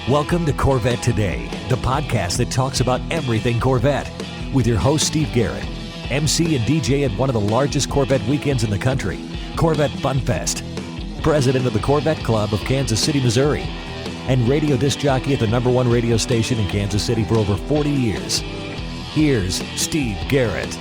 Welcome to Corvette Today, the podcast that talks about everything Corvette, with your host Steve Garrett, MC and DJ at one of the largest Corvette weekends in the country, Corvette Fun Fest, president of the Corvette Club of Kansas City, Missouri, and radio disc jockey at the #1 radio station in Kansas City for over 40 years. Here's Steve Garrett.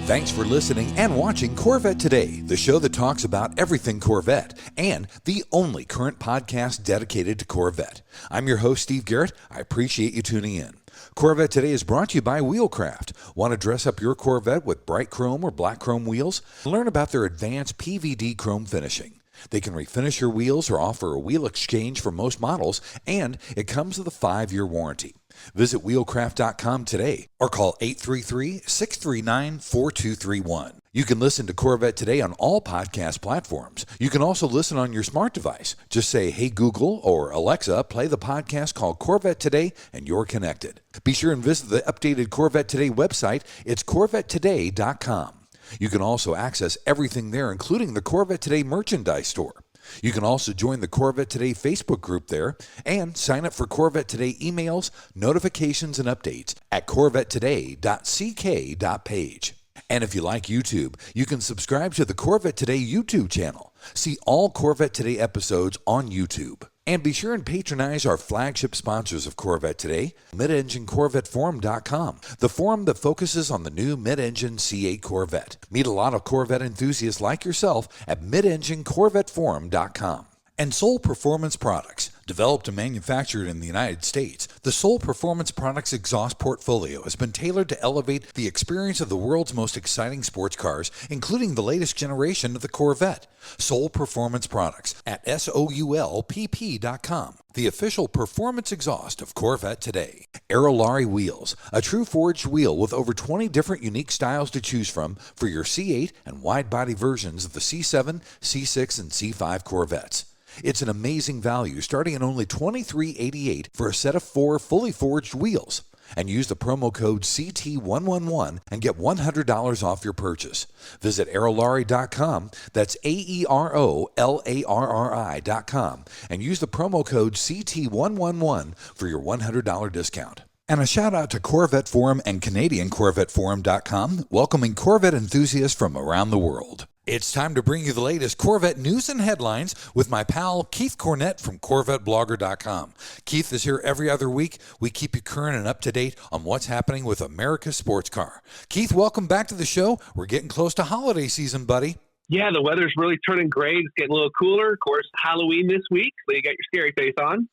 Thanks for listening and watching Corvette Today, the show that talks about everything Corvette, and the only current podcast dedicated to Corvette. I'm your host, Steve Garrett. I appreciate you tuning in. Corvette Today is brought to you by Wheelcraft. Want to dress up your Corvette with bright chrome or black chrome wheels? Learn about their advanced PVD chrome finishing. They can refinish your wheels or offer a wheel exchange for most models, and it comes with a 5-year warranty. Visit wheelcraft.com today or call 833-639-4231. You can listen to Corvette Today on all podcast platforms. You can also listen on your smart device. Just say, "Hey Google" or "Alexa, play the podcast called Corvette Today," and you're connected. Be sure and visit the updated Corvette Today website. It's CorvetteToday.com. You can also access everything there, including the Corvette Today merchandise store. You can also join the Corvette Today Facebook group there and sign up for Corvette Today emails, notifications, and updates at corvettetoday.ck.page. And if you like YouTube, you can subscribe to the Corvette Today YouTube channel. See all Corvette Today episodes on YouTube. And be sure and patronize our flagship sponsors of Corvette Today, mid-enginecorvetteforum.com, the forum that focuses on the new mid-engine C8 Corvette. Meet a lot of Corvette enthusiasts like yourself at mid-enginecorvetteforum.com. And Soul Performance Products. Developed and manufactured in the United States, the Soul Performance Products exhaust portfolio has been tailored to elevate the experience of the world's most exciting sports cars, including the latest generation of the Corvette. Soul Performance Products at SOULPP.com, the official performance exhaust of Corvette Today. Aerolarri Wheels, a true forged wheel with over 20 different unique styles to choose from for your C8 and wide-body versions of the C7, C6, and C5 Corvettes. It's an amazing value, starting at only $23.88 for a set of 4 fully forged wheels. And use the promo code CT111 and get $100 off your purchase. Visit aerolarri.com, that's AEROLARRI.com, and use the promo code CT111 for your $100 discount. And a shout out to Corvette Forum and Canadian CorvetteForum.com, welcoming Corvette enthusiasts from around the world. It's time to bring you the latest Corvette news and headlines with my pal Keith Cornett from CorvetteBlogger.com. Keith is here every other week. We keep you current and up to date on what's happening with America's sports car. Keith, welcome back to the show. We're getting close to holiday season, buddy. Yeah, the weather's really turning gray. It's getting a little cooler. Of course, Halloween this week, so you got your scary face on.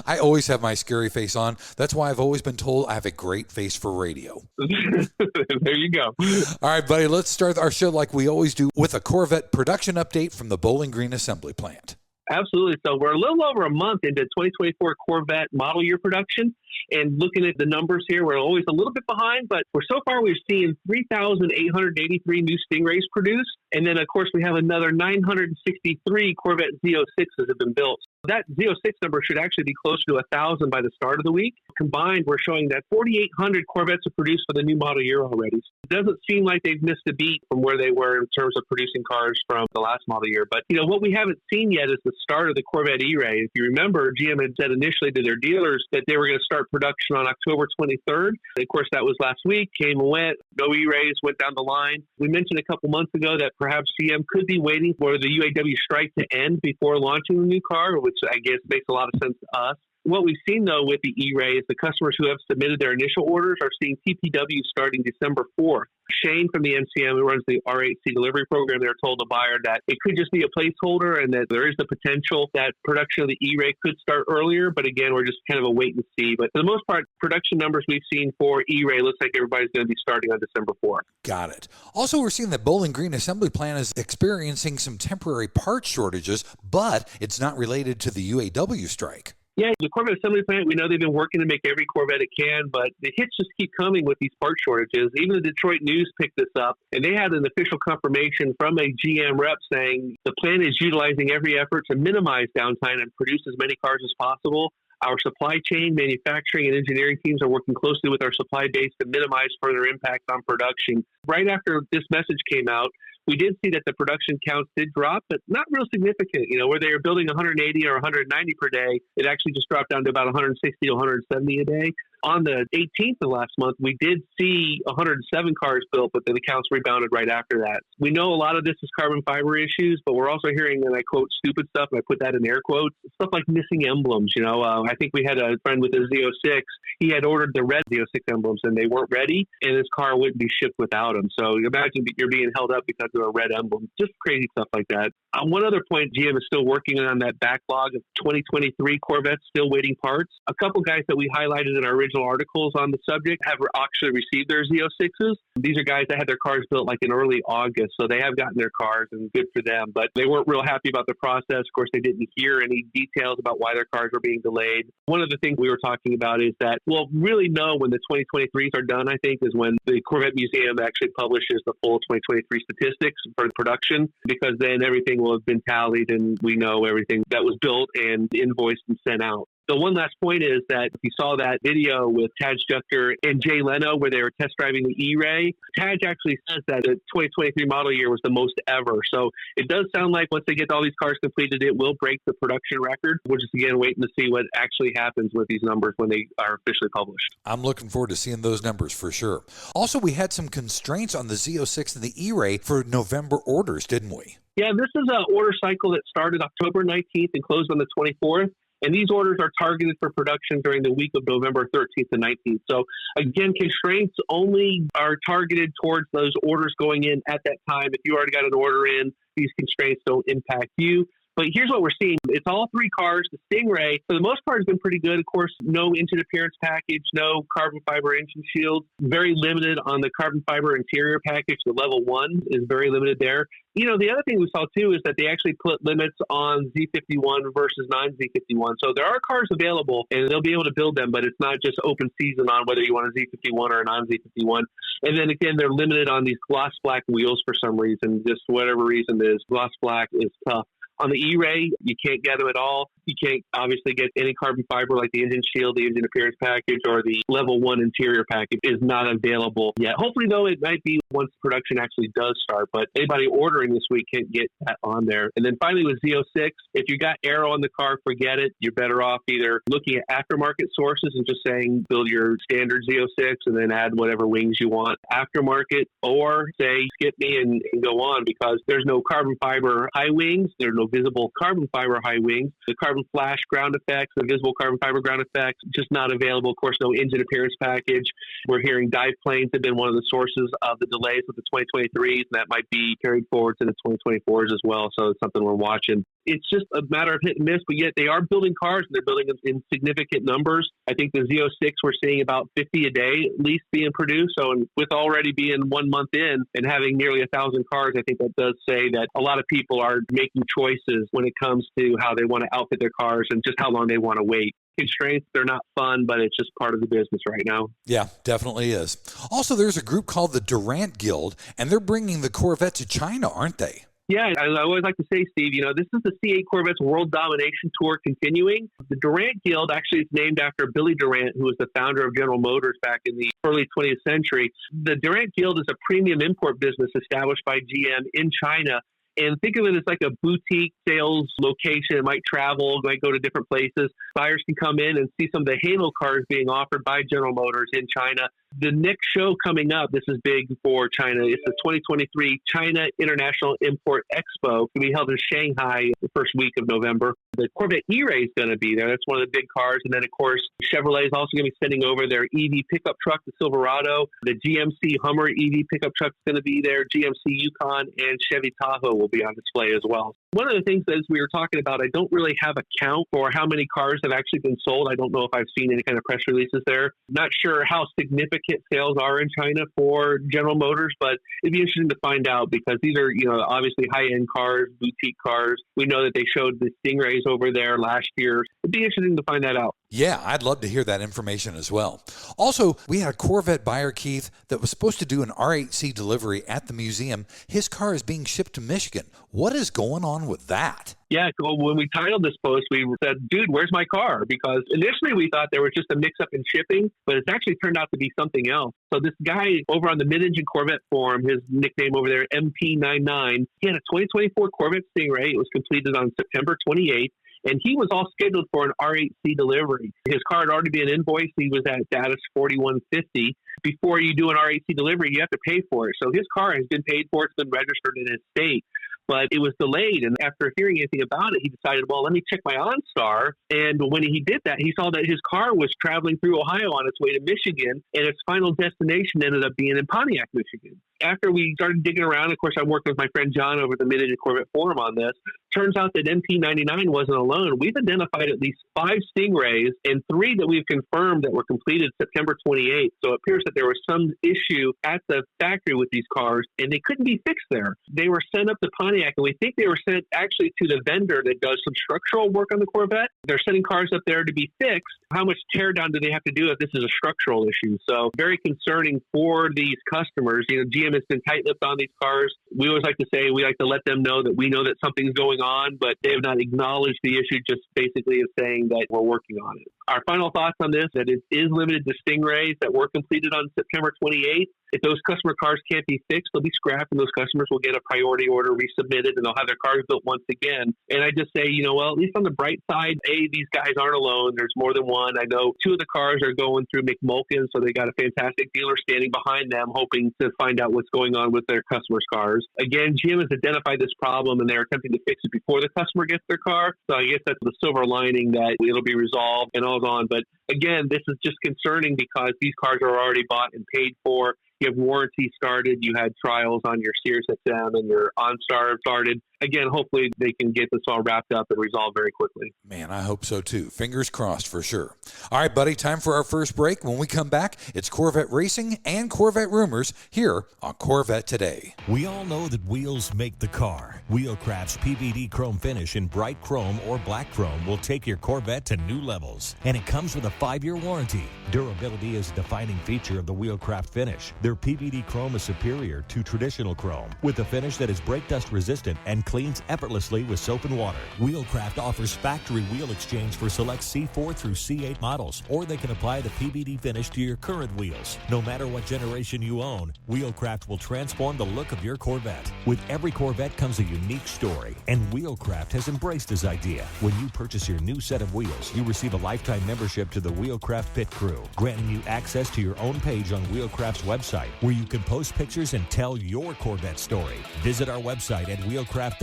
I always have my scary face on. That's why I've always been told I have a great face for radio. There you go. All right, buddy, let's start our show like we always do with a Corvette production update from the Bowling Green Assembly Plant. Absolutely. So we're a little over a month into 2024 Corvette model year production. And looking at the numbers here, we're always a little bit behind, but so far we've seen 3,883 new Stingrays produced. And then, of course, we have another 963 Corvette Z06s have been built. That Z06 number should actually be closer to 1,000 by the start of the week. Combined, we're showing that 4,800 Corvettes are produced for the new model year already. It doesn't seem like they've missed a beat from where they were in terms of producing cars from the last model year. But, what we haven't seen yet is the start of the Corvette E-Ray. If you remember, GM had said initially to their dealers that they were going to start production on October 23rd. Of course, that was last week, came and went. No E-Rays went down the line. We mentioned a couple months ago that perhaps GM could be waiting for the UAW strike to end before launching the new car, which I guess makes a lot of sense to us. What we've seen, though, with the E-Ray is the customers who have submitted their initial orders are seeing TPW starting December 4th. Shane from the NCM, who runs the R8C delivery program, they're told the buyer that it could just be a placeholder and that there is the potential that production of the E-Ray could start earlier. But again, we're just kind of a wait and see. But for the most part, production numbers we've seen for E-Ray looks like everybody's going to be starting on December 4th. Got it. Also, we're seeing that Bowling Green Assembly Plant is experiencing some temporary part shortages, but it's not related to the UAW strike. Yeah, the Corvette Assembly Plant, we know they've been working to make every Corvette it can, but the hits just keep coming with these part shortages. Even the Detroit News picked this up, and they had an official confirmation from a GM rep saying the plant is utilizing every effort to minimize downtime and produce as many cars as possible. Our supply chain, manufacturing, and engineering teams are working closely with our supply base to minimize further impact on production. Right after this message came out, we did see that the production counts did drop, but not real significant. Where they were building 180 or 190 per day, it actually just dropped down to about 160 to 170 a day. On the 18th of last month, we did see 107 cars built, but the counts rebounded right after that. We know a lot of this is carbon fiber issues, but we're also hearing, and I quote, stupid stuff, and I put that in air quotes, stuff like missing emblems. I think we had a friend with a Z06. He had ordered the red Z06 emblems, and they weren't ready, and his car wouldn't be shipped without them. So imagine you're being held up because of a red emblem. Just crazy stuff like that. One other point, GM is still working on that backlog of 2023 Corvettes, still waiting parts. A couple guys that we highlighted in our original articles on the subject have actually received their Z06s. These are guys that had their cars built like in early August, so they have gotten their cars, and good for them. But they weren't real happy about the process. Of course, they didn't hear any details about why their cars were being delayed. One of the things we were talking about is that we'll really know when the 2023s are done, I think, is when the Corvette Museum actually publishes the full 2023 statistics for production, because then everything will have been tallied and we know everything that was built and invoiced and sent out. The one last point is that if you saw that video with Taj Jucker and Jay Leno where they were test driving the E-Ray, Taj actually says that the 2023 model year was the most ever. So it does sound like once they get all these cars completed, it will break the production record. We're just, again, waiting to see what actually happens with these numbers when they are officially published. I'm looking forward to seeing those numbers for sure. Also, we had some constraints on the Z06 and the E-Ray for November orders, didn't we? Yeah, this is an order cycle that started October 19th and closed on the 24th. And these orders are targeted for production during the week of November 13th and 19th. So, again, constraints only are targeted towards those orders going in at that time. If you already got an order in, these constraints don't impact you. But here's what we're seeing. It's all three cars. The Stingray, for the most part, has been pretty good. Of course, no engine appearance package, no carbon fiber engine shield. Very limited on the carbon fiber interior package. The level 1 is very limited there. The other thing we saw, too, is that they actually put limits on Z51 versus non-Z51. So there are cars available, and they'll be able to build them, but it's not just open season on whether you want a Z51 or a non-Z51. And then, again, they're limited on these gloss black wheels for some reason. Just whatever reason it is, gloss black is tough. On the E-Ray, you can't get them at all. You can't obviously get any carbon fiber like the engine shield, the engine appearance package, or the level 1 interior package is not available yet. Hopefully, though, it might be once production actually does start. But anybody ordering this week can't get that on there. And then finally with Z06, if you got aero on the car, forget it. You're better off either looking at aftermarket sources and just saying build your standard Z06 and then add whatever wings you want aftermarket, or say skip me and go on, because there's no carbon fiber high wings. There's no visible carbon fiber high wings. The carbon flash ground effects, the visible carbon fiber ground effects, just not available. Of course, no engine appearance package. We're hearing dive planes have been one of the sources of the delays with the 2023s, and that might be carried forward to the 2024s as well. So it's something we're watching. It's just a matter of hit and miss, but yet they are building cars, and they're building them in significant numbers. I think the Z06, we're seeing about 50 a day at least being produced. So with already being 1 month in and having nearly 1,000 cars, I think that does say that a lot of people are making choices when it comes to how they want to outfit their cars and just how long they want to wait. Constraints, they're not fun, but it's just part of the business right now. Yeah, definitely is. Also, there's a group called the Durant Guild, and they're bringing the Corvette to China, aren't they? Yeah, I always like to say, Steve, this is the C8 Corvette's World Domination Tour continuing. The Durant Guild actually is named after Billy Durant, who was the founder of General Motors back in the early 20th century. The Durant Guild is a premium import business established by GM in China. And think of it as like a boutique sales location. It might travel, might go to different places. Buyers can come in and see some of the Halo cars being offered by General Motors in China. The next show coming up, this is big for China, it's the 2023 China International Import Expo. It's going to be held in Shanghai the first week of November. The Corvette E-Ray is going to be there. That's one of the big cars. And then, of course, Chevrolet is also going to be sending over their EV pickup truck, the Silverado. The GMC Hummer EV pickup truck is going to be there. GMC Yukon and Chevy Tahoe will be on display as well. One of the things that, as we were talking about, I don't really have a count for how many cars have actually been sold. I don't know if I've seen any kind of press releases there. Not sure how significant sales are in China for General Motors, but it'd be interesting to find out, because these are, obviously high-end cars, boutique cars. We know that they showed the Stingrays over there last year. It'd be interesting to find that out. Yeah, I'd love to hear that information as well. Also, we had a Corvette buyer, Keith, that was supposed to do an R8C delivery at the museum. His car is being shipped to Michigan. What is going on with that? Yeah, so when we titled this post, we said, dude, where's my car? Because initially we thought there was just a mix-up in shipping, but it's actually turned out to be something else. So this guy over on the Mid-Engine Corvette forum, his nickname over there, MP99, he had a 2024 Corvette Stingray. It was completed on September 28th. And he was all scheduled for an R8C delivery. His car had already been invoiced. He was at status 4150. Before you do an R8C delivery, you have to pay for it. So his car has been paid for. It's been registered in his state. But it was delayed. And after hearing anything about it, he decided, well, let me check my OnStar. And when he did that, he saw that his car was traveling through Ohio on its way to Michigan. And its final destination ended up being in Pontiac, Michigan. After we started digging around, of course, I worked with my friend John over at the Mid-Engine Corvette Forum on this. Turns out that MP99 wasn't alone. We've identified at least 5 Stingrays and 3 that we've confirmed that were completed September 28th. So it appears that there was some issue at the factory with these cars, and they couldn't be fixed there. They were sent up to Pontiac, and we think they were sent actually to the vendor that does some structural work on the Corvette. They're sending cars up there to be fixed. How much tear down do they have to do if this is a structural issue? So very concerning for these customers. You know, GM has been tight-lipped on these cars. We always like to say, we like to let them know that we know that something's going on, but they have not acknowledged the issue, just basically of saying that we're working on it. Our final thoughts on this, that it is limited to Stingrays that were completed on September 28th. If those customer cars can't be fixed, they'll be scrapped, and those customers will get a priority order resubmitted, and they'll have their cars built once again. And I just say, you know, well, at least on the bright side, these guys aren't alone. There's more than one. I know 2 of the cars are going through McMulkin, so they got a fantastic dealer standing behind them, hoping to find out what's going on with their customers' cars. Again, GM has identified this problem, and they're attempting to fix it before the customer gets their car. So I guess that's the silver lining, that it'll be resolved and all on. But again, this is just concerning because these cars are already bought and paid for. You have warranty started. You had trials on your Sirius XM and your OnStar started. Again, hopefully they can get this all wrapped up and resolved very quickly. Man, I hope so too. Fingers crossed for sure. All right, buddy, time for our first break. When we come back, it's Corvette racing and Corvette rumors here on Corvette Today. We all know that wheels make the car. Wheelcraft's PVD chrome finish in bright chrome or black chrome will take your Corvette to new levels. And it comes with a 5-year warranty. Durability is a defining feature of the Wheelcraft finish. Their PVD chrome is superior to traditional chrome, with a finish that is brake dust resistant and cleans effortlessly with soap and water. Wheelcraft offers factory wheel exchange for select C4 through C8 models, or they can apply the PVD finish to your current wheels. No matter what generation you own, Wheelcraft will transform the look of your Corvette. With every Corvette comes a unique story, and Wheelcraft has embraced this idea. When you purchase your new set of wheels, you receive a lifetime membership to the Wheelcraft Pit Crew, granting you access to your own page on Wheelcraft's website, where you can post pictures and tell your Corvette story. Visit our website at wheelcraft.com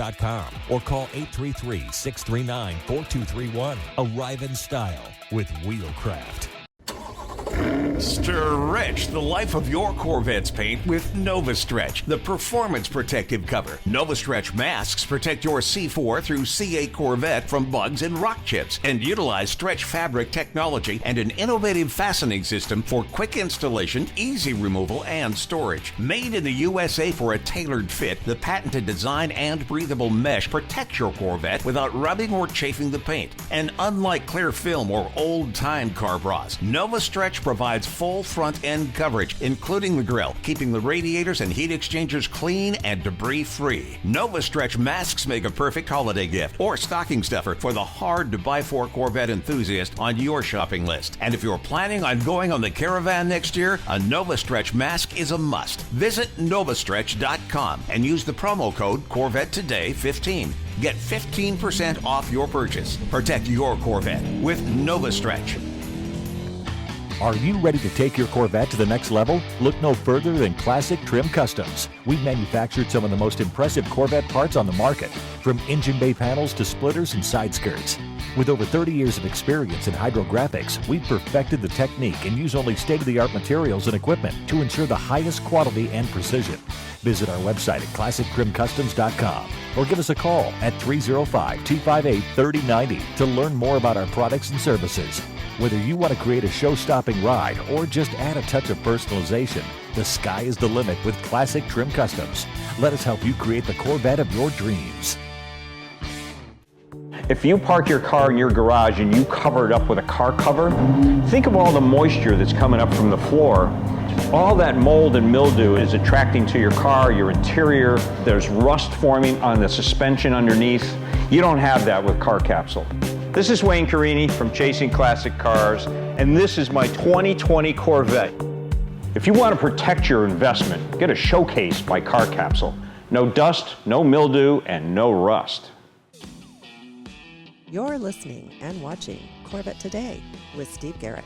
or call 833-639-4231. Arrive in style with Wheelcraft. Stretch the life of your Corvette's paint with NovaStretch, the performance protective cover. NovaStretch masks protect your C4 through C8 Corvette from bugs and rock chips, and utilize stretch fabric technology and an innovative fastening system for quick installation, easy removal, and storage. Made in the USA for a tailored fit, the patented design and breathable mesh protects your Corvette without rubbing or chafing the paint. And unlike clear film or old-time car bras, NovaStretch provides full front end coverage, including the grille, keeping the radiators and heat exchangers clean and debris free. NovaStretch masks make a perfect holiday gift or stocking stuffer for the hard to buy for Corvette enthusiast on your shopping list. And if you're planning on going on the Caravan next year, a NovaStretch mask is a must. Visit novastretch.com and use the promo code Corvette Today 15. Get 15% off your purchase. Protect your Corvette with NovaStretch. Are you ready to take your Corvette to the next level? Look no further than Classic Trim Customs. We've manufactured some of the most impressive Corvette parts on the market, from engine bay panels to splitters and side skirts. With over 30 years of experience in hydrographics, we've perfected the technique and use only state-of-the-art materials and equipment to ensure the highest quality and precision. Visit our website at ClassicTrimCustoms.com or give us a call at 305-258-3090 to learn more about our products and services. Whether you want to create a show-stopping ride or just add a touch of personalization, the sky is the limit with Classic Trim Customs. Let us help you create the Corvette of your dreams. If you park your car in your garage and you cover it up with a car cover, think of all the moisture that's coming up from the floor. All that mold and mildew is attracting to your car, your interior. There's rust forming on the suspension underneath. You don't have that with Car Capsule. This is Wayne Carini from Chasing Classic Cars, and this is my 2020 Corvette. If you want to protect your investment, get a Showcase by Car Capsule. No dust, no mildew, and no rust. You're listening and watching Corvette Today with Steve Garrett.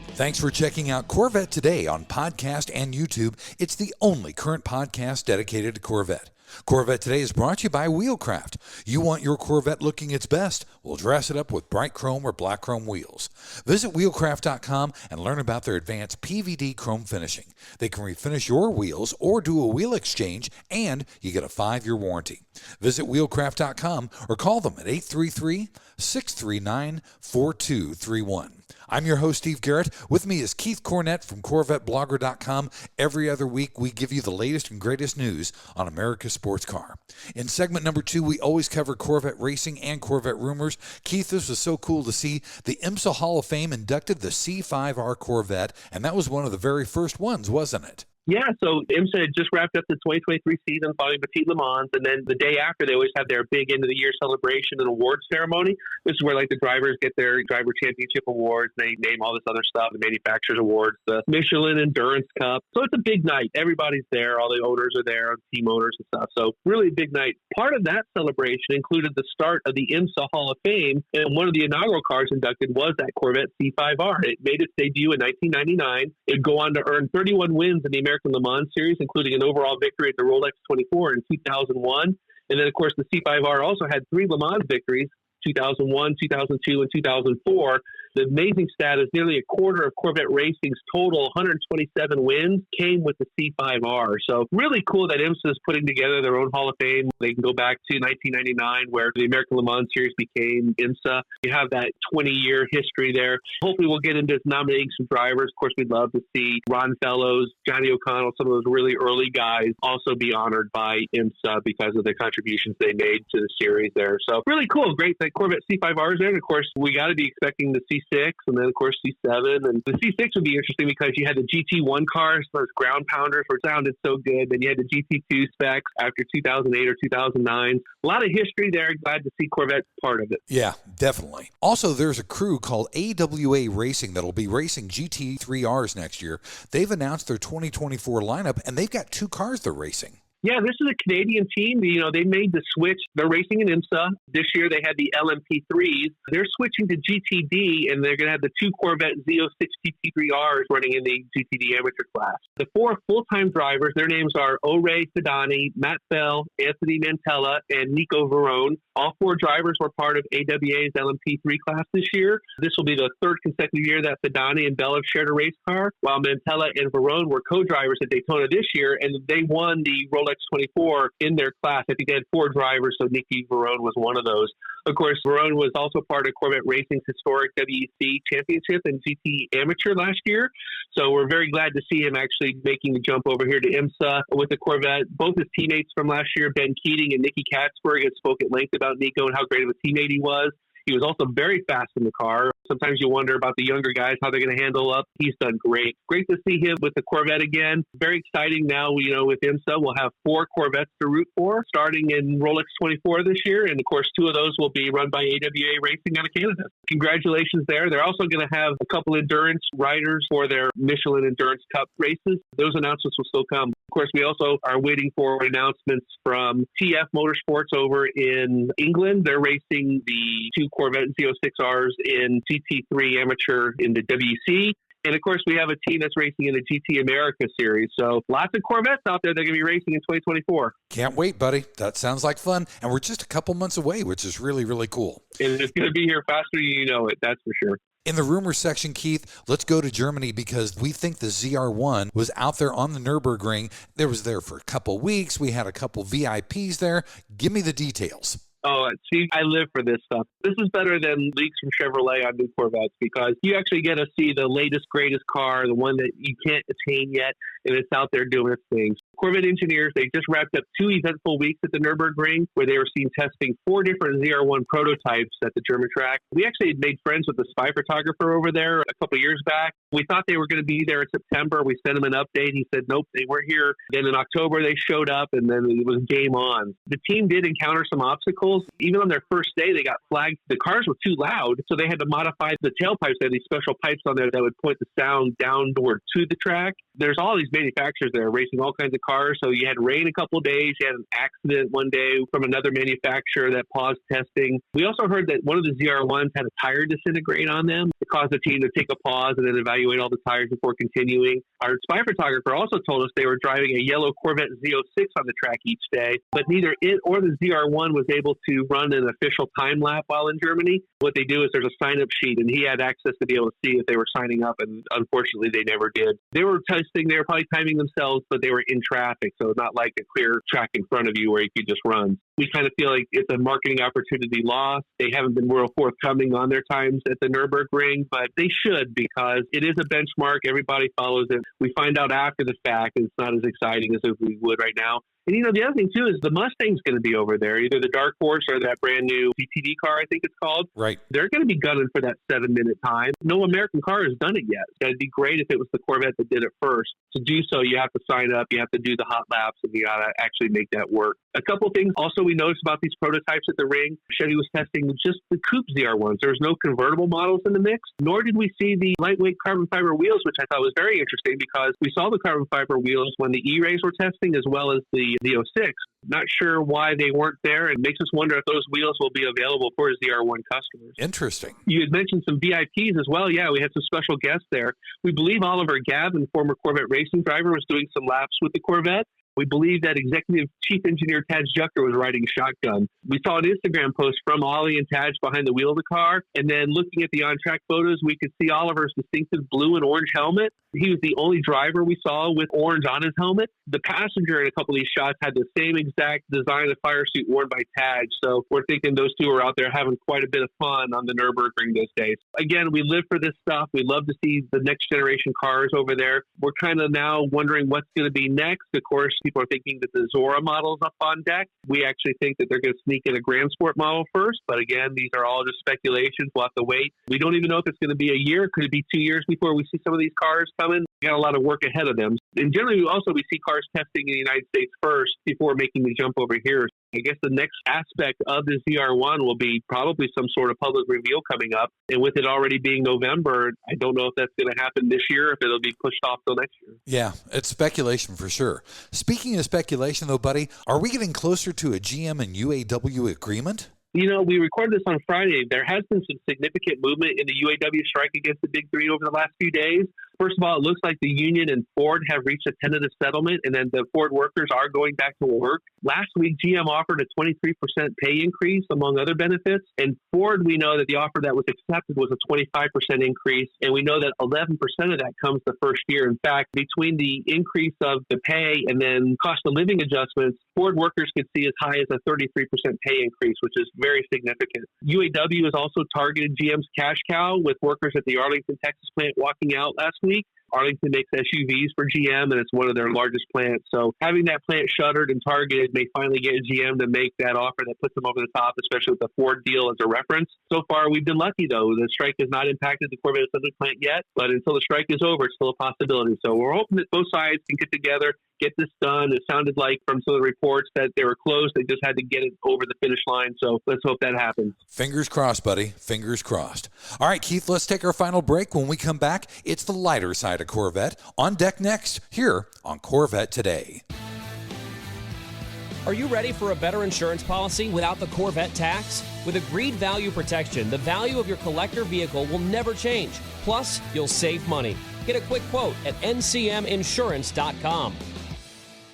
Thanks for checking out Corvette Today on podcast and YouTube. It's the only current podcast dedicated to Corvette. Corvette Today is brought to you by Wheelcraft. You want your Corvette looking its best? We'll dress it up with bright chrome or black chrome wheels. Visit wheelcraft.com and learn about their advanced PVD chrome finishing. They can refinish your wheels or do a wheel exchange, and you get a 5-year warranty. Visit wheelcraft.com or call them at 833-639-4231. I'm your host, Steve Garrett. With me is Keith Cornett from CorvetteBlogger.com. Every other week, we give you the latest and greatest news on America's sports car. In segment number 2, we always cover Corvette racing and Corvette rumors. Keith, this was so cool to see. The IMSA Hall of Fame inducted the C5.R Corvette, and that was one of the very first ones, wasn't it? Yeah, so IMSA had just wrapped up the 2023 season following Petit Le Mans, and then the day after, they always have their big end-of-the-year celebration and awards ceremony. This is where, like, the drivers get their driver championship awards. They name all this other stuff, the manufacturers' awards, the Michelin Endurance Cup. So it's a big night. Everybody's there. All the owners are there, team owners and stuff. So really a big night. Part of that celebration included the start of the IMSA Hall of Fame, and one of the inaugural cars inducted was that Corvette C5R. It made its debut in 1999. It'd go on to earn 31 wins in the American Le Mans Series, including an overall victory at the Rolex 24 in 2001. And then, of course, the C5R also had 3 Le Mans victories, 2001, 2002, and 2004. The amazing stat is nearly a quarter of Corvette Racing's total 127 wins came with the C5R. So really cool that IMSA is putting together their own Hall of Fame. They can go back to 1999 where the American Le Mans Series became IMSA. You have that 20-year history there. Hopefully we'll get into nominating some drivers. Of course, we'd love to see Ron Fellows, Johnny O'Connell, some of those really early guys also be honored by IMSA because of the contributions they made to the series there. So really cool. Great that Corvette C5R is there. And of course, we got to be expecting the C6 and then, of course, C7. And the C6 would be interesting because you had the GT1 cars, those ground pounders, which sounded so good. Then you had the GT2 specs after 2008 or 2009. A lot of history there. Glad to see Corvette part of it. Yeah, definitely. Also, there's a crew called AWA Racing that'll be racing GT3Rs next year. They've announced their 2024 lineup, and they've got 2 cars they're racing. Yeah, this is a Canadian team. You know, they made the switch. They're racing in IMSA. This year they had the LMP3s. They're switching to GTD, and they're going to have the 2 Corvette Z06 GT3Rs running in the GTD amateur class. The 4 full-time drivers, their names are Ore Fedani, Matt Bell, Anthony Mantella, and Nico Verone. All 4 drivers were part of AWA's LMP3 class this year. This will be the 3rd consecutive year that Fedani and Bell have shared a race car, while Mantella and Verone were co-drivers at Daytona this year, and they won the Rolex 24 in their class. I think they had 4 drivers, so Nicky Verone was one of those. Of course, Verone was also part of Corvette Racing's historic WEC Championship and GT Amateur last year. So we're very glad to see him actually making the jump over here to IMSA with the Corvette. Both his teammates from last year, Ben Keating and Nicky Katzberg, had spoke at length about Nico and how great of a teammate he was. He was also very fast in the car. Sometimes you wonder about the younger guys, how they're going to handle up. He's done great. Great to see him with the Corvette again. Very exciting now, you know, with IMSA, we'll have 4 Corvettes to root for, starting in Rolex 24 this year. And, of course, 2 of those will be run by AWA Racing out of Canada. Congratulations there. They're also going to have a couple endurance riders for their Michelin Endurance Cup races. Those announcements will still come. Of course, we also are waiting for announcements from TF Motorsports over in England. They're racing the 2 Corvette Z06Rs in GT3 Amateur in the WEC. And, of course, we have a team that's racing in the GT America Series. So lots of Corvettes out there that are going to be racing in 2024. Can't wait, buddy. That sounds like fun. And we're just a couple months away, which is really, really cool. And it's going to be here faster than you know it, that's for sure. In the rumor section, Keith, let's go to Germany because we think the ZR1 was out there on the Nürburgring. It was there for a couple weeks. We had a couple VIPs there. Give me the details. Oh, see, I live for this stuff. This is better than leaks from Chevrolet on new Corvettes because you actually get to see the latest, greatest car, the one that you can't attain yet, and it's out there doing its things. Corvette engineers, they just wrapped up 2 eventful weeks at the Nürburgring where they were seen testing 4 different ZR1 prototypes at the German track. We actually made friends with the spy photographer over there a couple of years back. We thought they were going to be there in September. We sent him an update. He said, nope, they weren't here. Then in October, they showed up, and then it was game on. The team did encounter some obstacles. Even on their first day, they got flagged. The cars were too loud, so they had to modify the tailpipes. They had these special pipes on there that would point the sound downward to the track. There's all these manufacturers there racing all kinds of cars. So you had rain a couple of days. You had an accident one day from another manufacturer that paused testing. We also heard that one of the ZR1s had a tire disintegrate on them. It caused the team to take a pause and then evaluate all the tires before continuing. Our spy photographer also told us they were driving a yellow Corvette Z06 on the track each day, but neither it or the ZR1 was able to run an official time lap while in Germany. What they do is there's a sign-up sheet, and he had access to be able to see if they were signing up, and unfortunately they never did. They were testing, they were probably timing themselves, but they were in traffic, so not like a clear track in front of you where you could just run. We kind of feel like it's a marketing opportunity lost. They haven't been real forthcoming on their times at the Nürburgring, but they should because it is a benchmark. Everybody follows it. We find out after the fact, and it's not as exciting as if we would right now. And, you know, the other thing, too, is the Mustang's going to be over there, either the Dark Horse or that brand new GTD car, I think it's called. Right. They're going to be gunning for that 7-minute time. No American car has done it yet. It'd be great if it was the Corvette that did it first. To do so, you have to sign up, you have to do the hot laps, and you got to actually make that work. A couple of things also we noticed about these prototypes at the ring. Chevy was testing just the coupe ZR1s. There was no convertible models in the mix, nor did we see the lightweight carbon fiber wheels, which I thought was very interesting because we saw the carbon fiber wheels when the E-Rays were testing as well as the 06. Not sure why they weren't there. It makes us wonder if those wheels will be available for ZR1 customers. Interesting. You had mentioned some VIPs as well. Yeah, we had some special guests there. We believe Oliver Gavin, former Corvette racing driver, was doing some laps with the Corvette. We believe that Executive Chief Engineer Taj Jucker was riding shotgun. We saw an Instagram post from Ollie and Taj behind the wheel of the car, and then looking at the on-track photos, we could see Oliver's distinctive blue and orange helmet. He was the only driver we saw with orange on his helmet. The passenger in a couple of these shots had the same exact design of fire suit worn by Taj, so we're thinking those two are out there having quite a bit of fun on the Nürburgring those days. Again, we live for this stuff. We love to see the next generation cars over there. We're kind of now wondering what's going to be next. Of course, people are thinking that the Zora model is up on deck. We actually think that they're going to sneak in a Grand Sport model first, but again, these are all just speculations. We'll have to wait. We don't even know if it's going to be a year. Could it be 2 years before we see some of these cars coming? We got a lot of work ahead of them. And generally, we see cars testing in the United States first before making the jump over here. I guess the next aspect of the ZR1 will be probably some sort of public reveal coming up. And with it already being November, I don't know if that's going to happen this year, if it'll be pushed off till next year. Yeah, it's speculation for sure. Speaking of speculation, though, buddy, are we getting closer to a GM and UAW agreement? You know, we recorded this on Friday. There has been some significant movement in the UAW strike against the Big Three over the last few days. First of all, it looks like the union and Ford have reached a tentative settlement, and then the Ford workers are going back to work. Last week, GM offered a 23% pay increase, among other benefits. And Ford, we know that the offer that was accepted was a 25% increase, and we know that 11% of that comes the first year. In fact, between the increase of the pay and then cost of living adjustments, Ford workers could see as high as a 33% pay increase, which is very significant. UAW has also targeted GM's cash cow, with workers at the Arlington, Texas plant walking out last week. Arlington makes SUVs for GM, and it's one of their largest plants. So having that plant shuttered and targeted may finally get GM to make that offer that puts them over the top, especially with the Ford deal as a reference. So far, we've been lucky, though. The strike has not impacted the Corvette assembly plant yet, but until the strike is over, it's still a possibility. So we're hoping that both sides can get together, get this done. It sounded like from some of the reports that they were close. They just had to get it over the finish line. So let's hope that happens. Fingers crossed, buddy. Fingers crossed. All right, Keith, let's take our final break. When we come back, it's the lighter side of Corvette. On deck next, here on Corvette Today. Are you ready for a better insurance policy without the Corvette tax? With Agreed Value Protection, the value of your collector vehicle will never change. Plus, you'll save money. Get a quick quote at ncminsurance.com.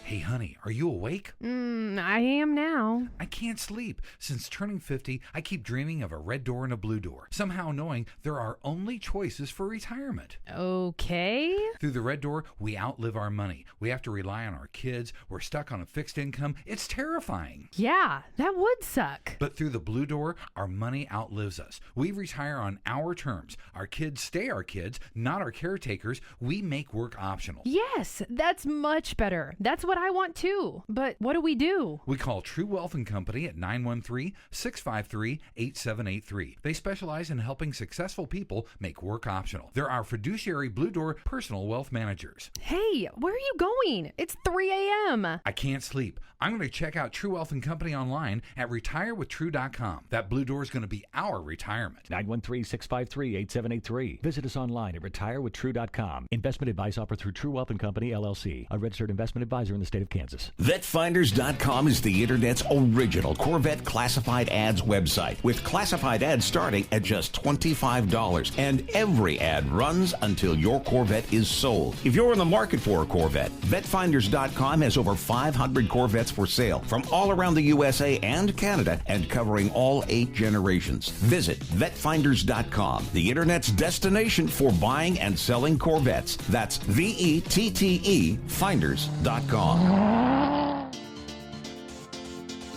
Hey, honey, are you awake? I am now. I can't sleep. Since turning 50, I keep dreaming of a red door and a blue door, somehow knowing there are only choices for retirement. Okay. Through the red door, we outlive our money. We have to rely on our kids. We're stuck on a fixed income. It's terrifying. Yeah, that would suck. But through the blue door, our money outlives us. We retire on our terms. Our kids stay our kids, not our caretakers. We make work optional. Yes, that's much better. That's what what I want too. But what do we do? We call True Wealth & Company at 913-653-8783. They specialize in helping successful people make work optional. They're our fiduciary Blue Door personal wealth managers. Hey, where are you going? It's 3 a.m. I can't sleep. I'm going to check out True Wealth & Company online at retirewithtrue.com. That Blue Door is going to be our retirement. 913-653-8783. Visit us online at retirewithtrue.com. Investment advice offered through True Wealth & Company, LLC, a registered investment advisor in the state of Kansas. VetFinders.com is the Internet's original Corvette classified ads website, with classified ads starting at just $25. And every ad runs until your Corvette is sold. If you're in the market for a Corvette, VetFinders.com has over 500 Corvettes for sale from all around the USA and Canada, and covering all 8 generations. Visit VetFinders.com, the Internet's destination for buying and selling Corvettes. That's VETTE Finders.com.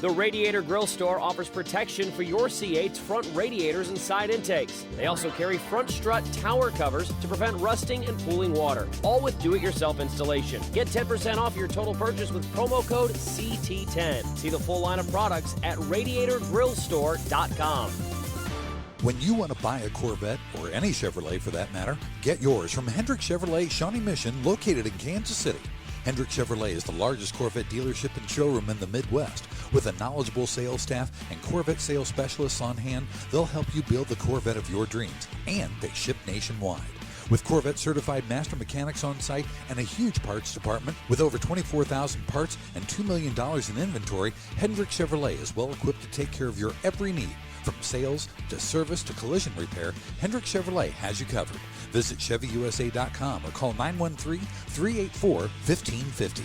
The Radiator Grill Store offers protection for your C8's front radiators and side intakes. They also carry front strut tower covers to prevent rusting and pooling water, all with do-it-yourself installation. Get 10% off your total purchase with promo code CT10. See the full line of products at radiatorgrillstore.com. When you want to buy a Corvette, or any Chevrolet for that matter, get yours from Hendrick Chevrolet Shawnee Mission, located in Kansas City. Hendrick Chevrolet is the largest Corvette dealership and showroom in the Midwest. With a knowledgeable sales staff and Corvette sales specialists on hand, they'll help you build the Corvette of your dreams, and they ship nationwide. With Corvette certified master mechanics on site and a huge parts department with over 24,000 parts and $2 million in inventory, Hendrick Chevrolet is well equipped to take care of your every need. From sales to service to collision repair, Hendrick Chevrolet has you covered. Visit ChevyUSA.com or call 913-384-1550.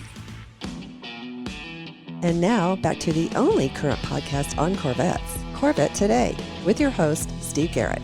And now, back to the only current podcast on Corvettes, Corvette Today, with your host, Steve Garrett.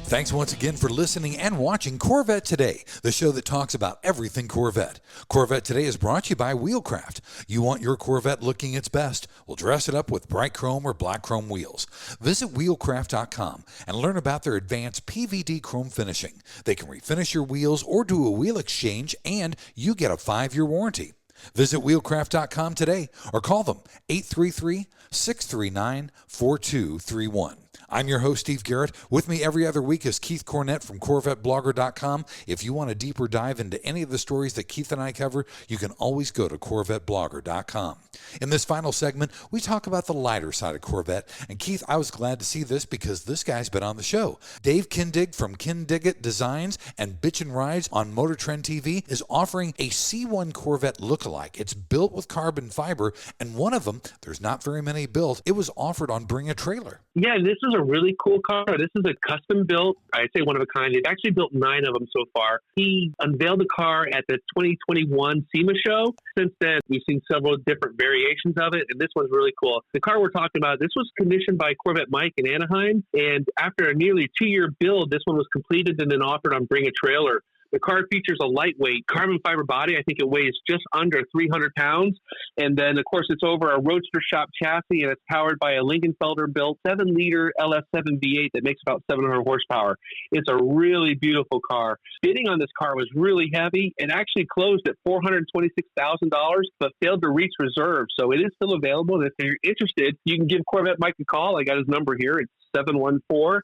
Thanks once again for listening and watching Corvette Today, the show that talks about everything Corvette. Corvette Today is brought to you by Wheelcraft. You want your Corvette looking its best? Well, dress it up with bright chrome or black chrome wheels. Visit wheelcraft.com and learn about their advanced PVD chrome finishing. They can refinish your wheels or do a wheel exchange, and you get a 5-year warranty. Visit wheelcraft.com today or call them 833-639-4231. I'm your host, Steve Garrett. With me every other week is Keith Cornett from CorvetteBlogger.com. If you want a deeper dive into any of the stories that Keith and I cover, you can always go to CorvetteBlogger.com. In this final segment, we talk about the lighter side of Corvette. And Keith, I was glad to see this because this guy's been on the show. Dave Kindig from Kindig Designs and Bitchin' Rides on Motor Trend TV is offering a C1 Corvette lookalike. It's built with carbon fiber, and one of them, there's not very many built, it was offered on Bring a Trailer. Yeah, this is a really cool car. This is a custom built, I'd say one of a kind. They've actually built 9 of them so far. He unveiled the car at the 2021 SEMA show. Since then, we've seen several different variations of it, and this one's really cool. The car we're talking about, this was commissioned by Corvette Mike in Anaheim, and after a nearly 2-year build, this one was completed and then offered on Bring a Trailer. The car features a lightweight carbon fiber body. I think it weighs just under 300 pounds. And then, of course, it's over a Roadster shop chassis, and it's powered by a Lingenfelder-built 7-liter LS7 V8 that makes about 700 horsepower. It's a really beautiful car. Bidding on this car was really heavy and actually closed at $426,000, but failed to reach reserve. So it is still available. And if you're interested, you can give Corvette Mike a call. I got his number here. It's 714-630-0700.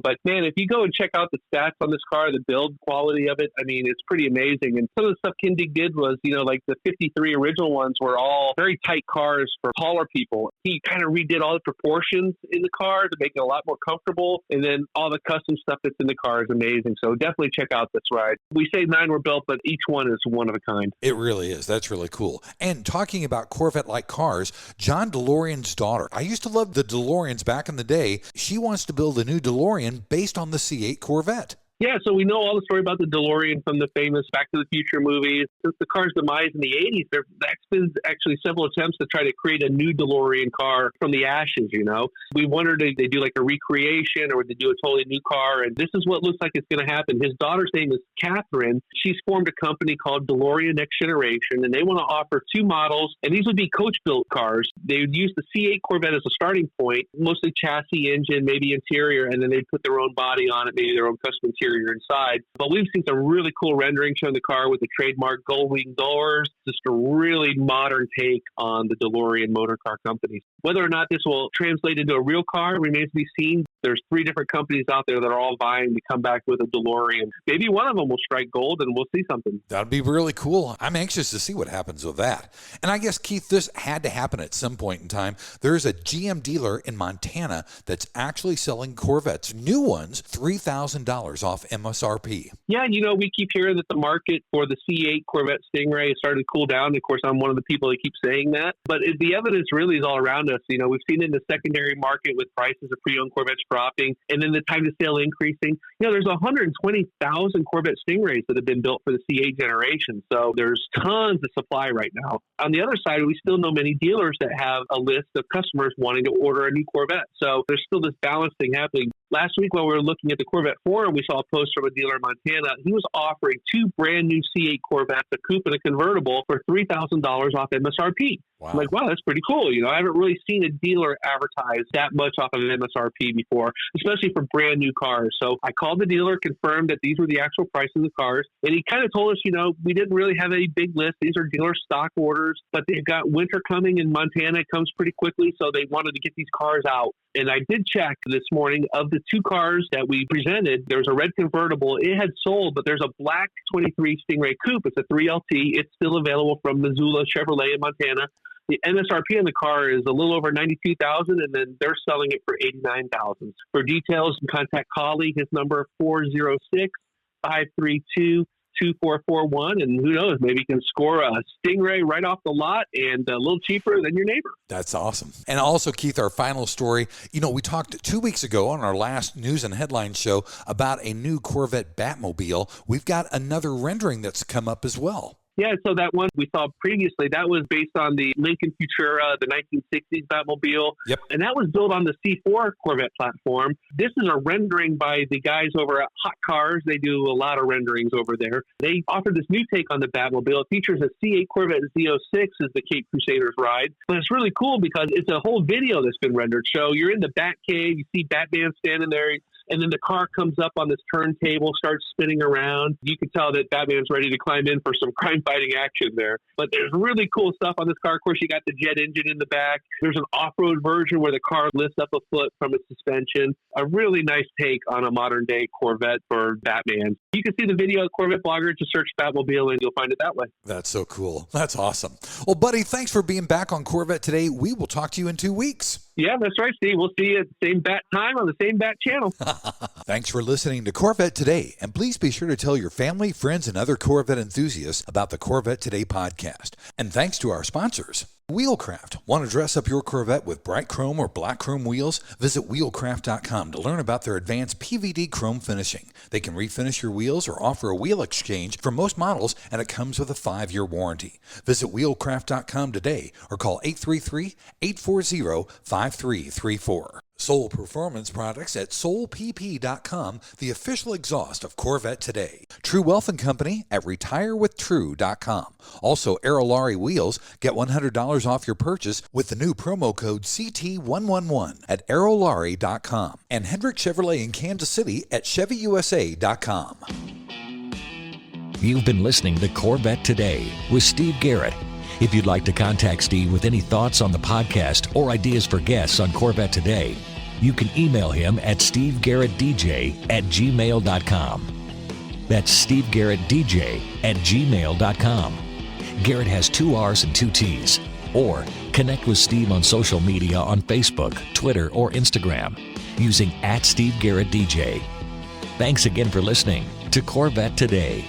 But man, if you go and check out the stats on this car, the build quality of it, I mean, it's pretty amazing. And some of the stuff Kindig did was, like the 53 original ones were all very tight cars for taller people. He kind of redid all the proportions in the car to make it a lot more comfortable. And then all the custom stuff that's in the car is amazing. So definitely check out this ride. We say 9 were built, but each one is one of a kind. It really is. That's really cool. And talking about Corvette-like cars, John DeLorean's daughter. I used to love the DeLoreans back in the day. She wants to build a new DeLorean based on the C8 Corvette. Yeah, so we know all the story about the DeLorean from the famous Back to the Future movies. Since the car's demise in the 80s, there's been actually several attempts to try to create a new DeLorean car from the ashes, We wondered if they do like a recreation or would they do a totally new car, and this is what looks like it's going to happen. His daughter's name is Catherine. She's formed a company called DeLorean Next Generation, and they want to offer 2 models, and these would be coach-built cars. They would use the C8 Corvette as a starting point, mostly chassis, engine, maybe interior, and then they'd put their own body on it, maybe their own custom interior. interior inside. But we've seen some really cool renderings showing the car with the trademark gold wing doors. Just a really modern take on the DeLorean motor car companies. Whether or not this will translate into a real car remains to be seen. There's 3 different companies out there that are all vying to come back with a DeLorean. Maybe one of them will strike gold and we'll see something. That'd be really cool. I'm anxious to see what happens with that. And I guess, Keith, this had to happen at some point in time. There's a GM dealer in Montana that's actually selling Corvettes, new ones, $3,000 off MSRP. Yeah, we keep hearing that the market for the C8 Corvette Stingray has started to cool down. Of course, I'm one of the people that keep saying that. But the evidence really is all around us. We've seen it in the secondary market with prices of pre-owned Corvettes dropping and then the time to sale increasing. There's 120,000 Corvette Stingrays that have been built for the C8 generation. So there's tons of supply right now. On the other side, we still know many dealers that have a list of customers wanting to order a new Corvette. So there's still this balance thing happening. Last week, while we were looking at the Corvette forum, we saw a post from a dealer in Montana. He was offering 2 brand new C8 Corvettes, a coupe and a convertible, for $3,000 off MSRP. Wow. I'm like, wow, that's pretty cool. I haven't really seen a dealer advertise that much off of MSRP before, especially for brand new cars. So I called the dealer, confirmed that these were the actual prices of the cars. And he kind of told us, we didn't really have any big list. These are dealer stock orders, but they've got winter coming in Montana. It comes pretty quickly. So they wanted to get these cars out. And I did check this morning. Of the 2 cars that we presented, there's a red convertible. It had sold, but there's a black 23 Stingray coupe. It's a 3LT. It's still available from Missoula Chevrolet in Montana. The MSRP on the car is a little over $92,000, and then they're selling it for $89,000. For details, you can contact Collie. His number 406-532-2441, and who knows, maybe you can score a Stingray right off the lot and a little cheaper than your neighbor. That's awesome. And also, Keith, our final story, we talked 2 weeks ago on our last news and headline show about a new Corvette Batmobile. We've got another rendering that's come up as well. Yeah, so that one we saw previously, that was based on the Lincoln Futura, the 1960s Batmobile. Yep. And that was built on the C4 Corvette platform. This is a rendering by the guys over at Hot Cars. They do a lot of renderings over there. They offered this new take on the Batmobile. It features a C8 Corvette Z06 as the Cape Crusaders ride. But it's really cool because it's a whole video that's been rendered. So you're in the Batcave, you see Batman standing there, and then the car comes up on this turntable, starts spinning around. You can tell that Batman's ready to climb in for some crime-fighting action there. But there's really cool stuff on this car. Of course, you got the jet engine in the back. There's an off-road version where the car lifts up a foot from its suspension. A really nice take on a modern-day Corvette for Batman. You can see the video at CorvetteBlogger. Just search Batmobile, and you'll find it that way. That's so cool. That's awesome. Well, buddy, thanks for being back on Corvette Today. We will talk to you in 2 weeks. Yeah, that's right, Steve. We'll see you at the same bat time on the same bat channel. Thanks for listening to Corvette Today, and please be sure to tell your family, friends, and other Corvette enthusiasts about the Corvette Today podcast. And thanks to our sponsors. Wheelcraft. Want to dress up your Corvette with bright chrome or black chrome wheels? Visit wheelcraft.com to learn about their advanced PVD chrome finishing. They can refinish your wheels or offer a wheel exchange for most models, and it comes with a 5-year warranty. Visit wheelcraft.com today or call 833-840-5334. Soul Performance Products at soulpp.com, the official exhaust of Corvette Today. True Wealth & Company at retirewithtrue.com. Also, Aerolarri Wheels. Get $100 off your purchase with the new promo code CT111 at aerolarri.com. And Hendrick Chevrolet in Kansas City at chevyusa.com. You've been listening to Corvette Today with Steve Garrett. If you'd like to contact Steve with any thoughts on the podcast or ideas for guests on Corvette Today, you can email him at stevegarrettdj@gmail.com. That's stevegarrettdj@gmail.com. Garrett has 2 R's and 2 T's. Or connect with Steve on social media on Facebook, Twitter, or Instagram using @SteveGarrettDJ. Thanks again for listening to Corvette Today.